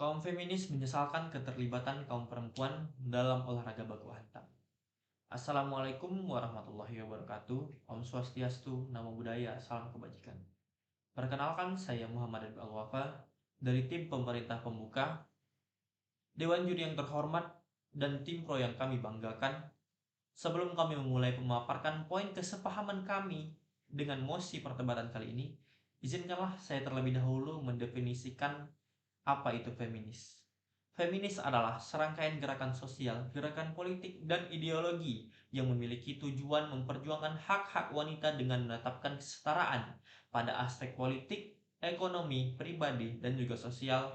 Kaum feminis menyesalkan keterlibatan kaum perempuan dalam olahraga baku hantam. Assalamualaikum warahmatullahi wabarakatuh. Om Swastiastu, Namo Buddhaya, Salam Kebajikan. Perkenalkan, saya Muhammad Arif Al-Wafa dari tim pemerintah pembuka, Dewan Juri yang terhormat, dan tim pro yang kami banggakan. Sebelum kami memulai memaparkan poin kesepahaman kami dengan mosi perdebatan kali ini, izinkanlah saya terlebih dahulu mendefinisikan apa itu feminis. Feminis adalah serangkaian gerakan sosial, gerakan politik, dan ideologi yang memiliki tujuan memperjuangkan hak-hak wanita dengan menetapkan kesetaraan pada aspek politik, ekonomi, pribadi, dan juga sosial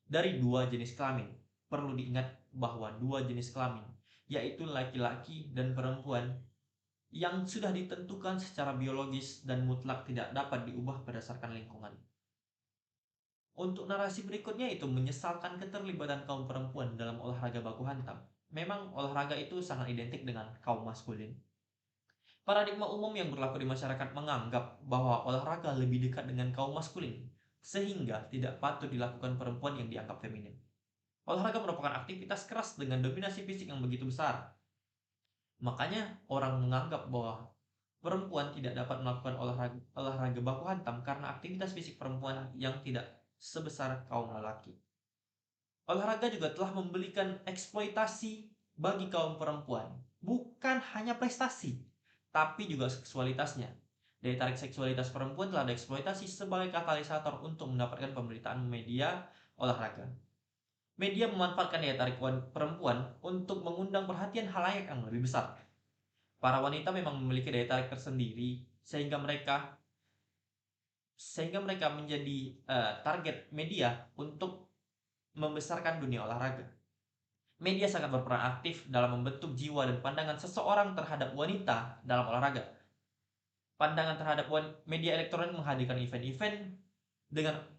dari dua jenis kelamin. Perlu diingat bahwa dua jenis kelamin, yaitu laki-laki dan perempuan, yang sudah ditentukan secara biologis dan mutlak tidak dapat diubah berdasarkan lingkungan. Untuk narasi berikutnya itu menyesalkan keterlibatan kaum perempuan dalam olahraga baku hantam. Memang olahraga itu sangat identik dengan kaum maskulin. Paradigma umum yang berlaku di masyarakat menganggap bahwa olahraga lebih dekat dengan kaum maskulin, sehingga tidak patut dilakukan perempuan yang dianggap feminin. Olahraga merupakan aktivitas keras dengan dominasi fisik yang begitu besar. Makanya orang menganggap bahwa perempuan tidak dapat melakukan olahraga baku hantam karena aktivitas fisik perempuan yang tidak sebesar kaum lelaki. Olahraga juga telah memberikan eksploitasi bagi kaum perempuan, bukan hanya prestasi, tapi juga seksualitasnya. Daya tarik seksualitas perempuan telah dieksploitasi sebagai katalisator untuk mendapatkan pemberitaan media olahraga. Media memanfaatkan daya tarik perempuan untuk mengundang perhatian halayak yang lebih besar. Para wanita memang memiliki daya tarik tersendiri sehingga mereka menjadi target media untuk membesarkan dunia olahraga. Media sangat berperan aktif dalam membentuk jiwa dan pandangan seseorang terhadap wanita dalam olahraga. Pandangan terhadap media elektronik menghadirkan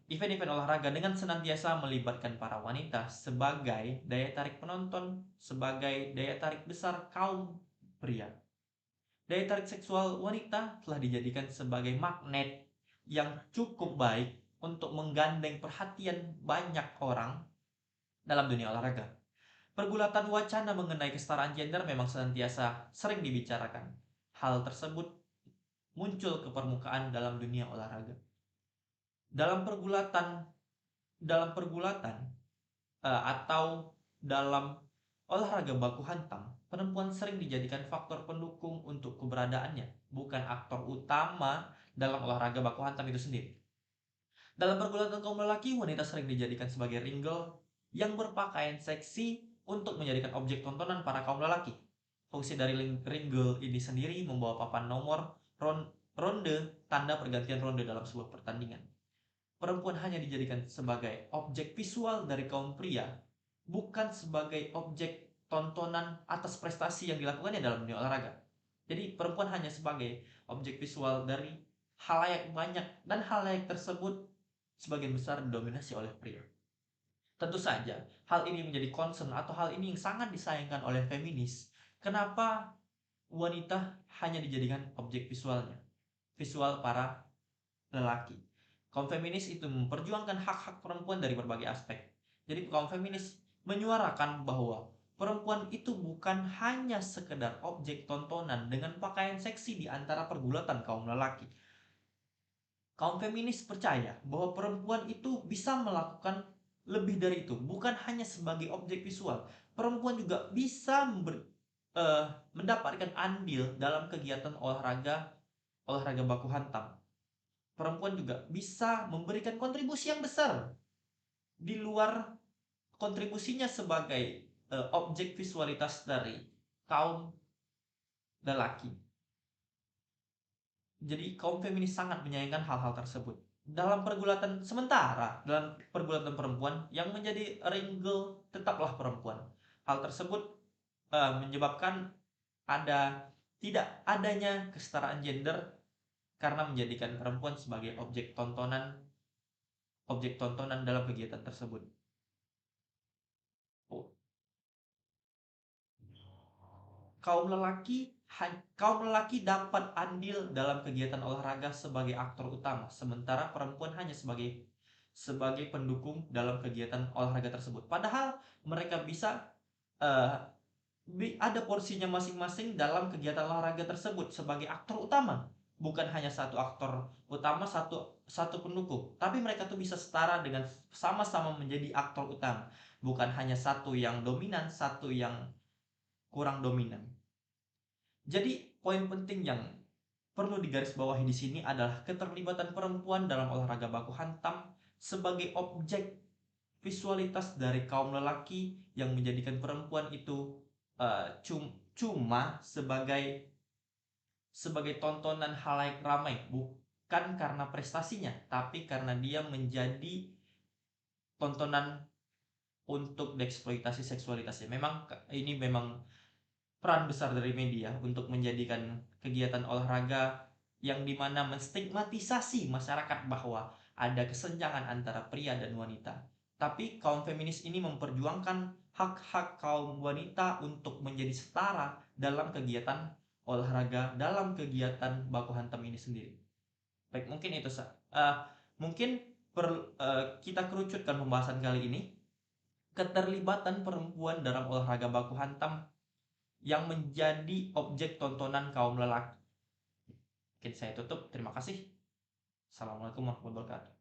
event-event olahraga dengan senantiasa melibatkan para wanita sebagai daya tarik penonton, sebagai daya tarik besar kaum pria. Daya tarik seksual wanita telah dijadikan sebagai magnet yang cukup baik untuk menggandeng perhatian banyak orang dalam dunia olahraga. Pergulatan wacana mengenai kesetaraan gender memang senantiasa sering dibicarakan. Hal tersebut muncul ke permukaan dalam dunia olahraga. Dalam pergulatan atau dalam olahraga baku hantam, perempuan sering dijadikan faktor pendukung untuk keberadaannya, bukan aktor utama dalam olahraga baku hantam itu sendiri. Dalam pergulatan kaum lelaki, wanita sering dijadikan sebagai ringgel yang berpakaian seksi untuk menjadikan objek tontonan para kaum lelaki. Fungsi dari ringgel ini sendiri membawa papan nomor ronde, tanda pergantian ronde dalam sebuah pertandingan. Perempuan hanya dijadikan sebagai objek visual dari kaum pria, bukan sebagai objek tontonan atas prestasi yang dilakukannya dalam dunia olahraga. Jadi perempuan hanya sebagai objek visual dari halayak banyak, dan halayak tersebut sebagian besar didominasi oleh pria. Tentu saja, hal ini menjadi concern atau hal ini yang sangat disayangkan oleh feminis. Kenapa wanita hanya dijadikan objek visual para lelaki? Kaum feminis itu memperjuangkan hak-hak perempuan dari berbagai aspek. Jadi kaum feminis menyuarakan bahwa perempuan itu bukan hanya sekedar objek tontonan dengan pakaian seksi di antara pergulatan kaum lelaki. Kaum feminis percaya bahwa perempuan itu bisa melakukan lebih dari itu, bukan hanya sebagai objek visual. Perempuan juga bisa mendapatkan andil dalam kegiatan olahraga baku hantam. Perempuan juga bisa memberikan kontribusi yang besar di luar kontribusinya sebagai objek visualitas dari kaum lelaki. Jadi kaum feminis sangat menyayangkan hal-hal tersebut. Dalam pergulatan perempuan, yang menjadi ringgel tetaplah perempuan. Hal tersebut menyebabkan tidak adanya kesetaraan gender karena menjadikan perempuan sebagai objek tontonan dalam kegiatan tersebut. Oh. Kaum lelaki dapat andil dalam kegiatan olahraga sebagai aktor utama, sementara perempuan hanya sebagai sebagai pendukung dalam kegiatan olahraga tersebut. Padahal mereka bisa eh, ada porsinya masing-masing dalam kegiatan olahraga tersebut sebagai aktor utama. Bukan hanya satu aktor utama, satu pendukung, tapi mereka tuh bisa setara dengan sama-sama menjadi aktor utama. Bukan hanya satu yang dominan, satu yang kurang dominan. Jadi poin penting yang perlu digarisbawahi di sini adalah keterlibatan perempuan dalam olahraga baku hantam sebagai objek visualitas dari kaum lelaki yang menjadikan perempuan itu cuma sebagai tontonan halayak ramai, bukan karena prestasinya, tapi karena dia menjadi tontonan untuk dieksploitasi seksualitasnya. Memang peran besar dari media untuk menjadikan kegiatan olahraga yang dimana menstigmatisasi masyarakat bahwa ada kesenjangan antara pria dan wanita. Tapi kaum feminis ini memperjuangkan hak-hak kaum wanita untuk menjadi setara dalam kegiatan olahraga, dalam kegiatan baku hantam ini sendiri. Baik, mungkin itu mungkin kita kerucutkan pembahasan kali ini. Keterlibatan perempuan dalam olahraga baku hantam yang menjadi objek tontonan kaum lelaki. Mungkin saya tutup. Terima kasih. Assalamualaikum warahmatullahi wabarakatuh.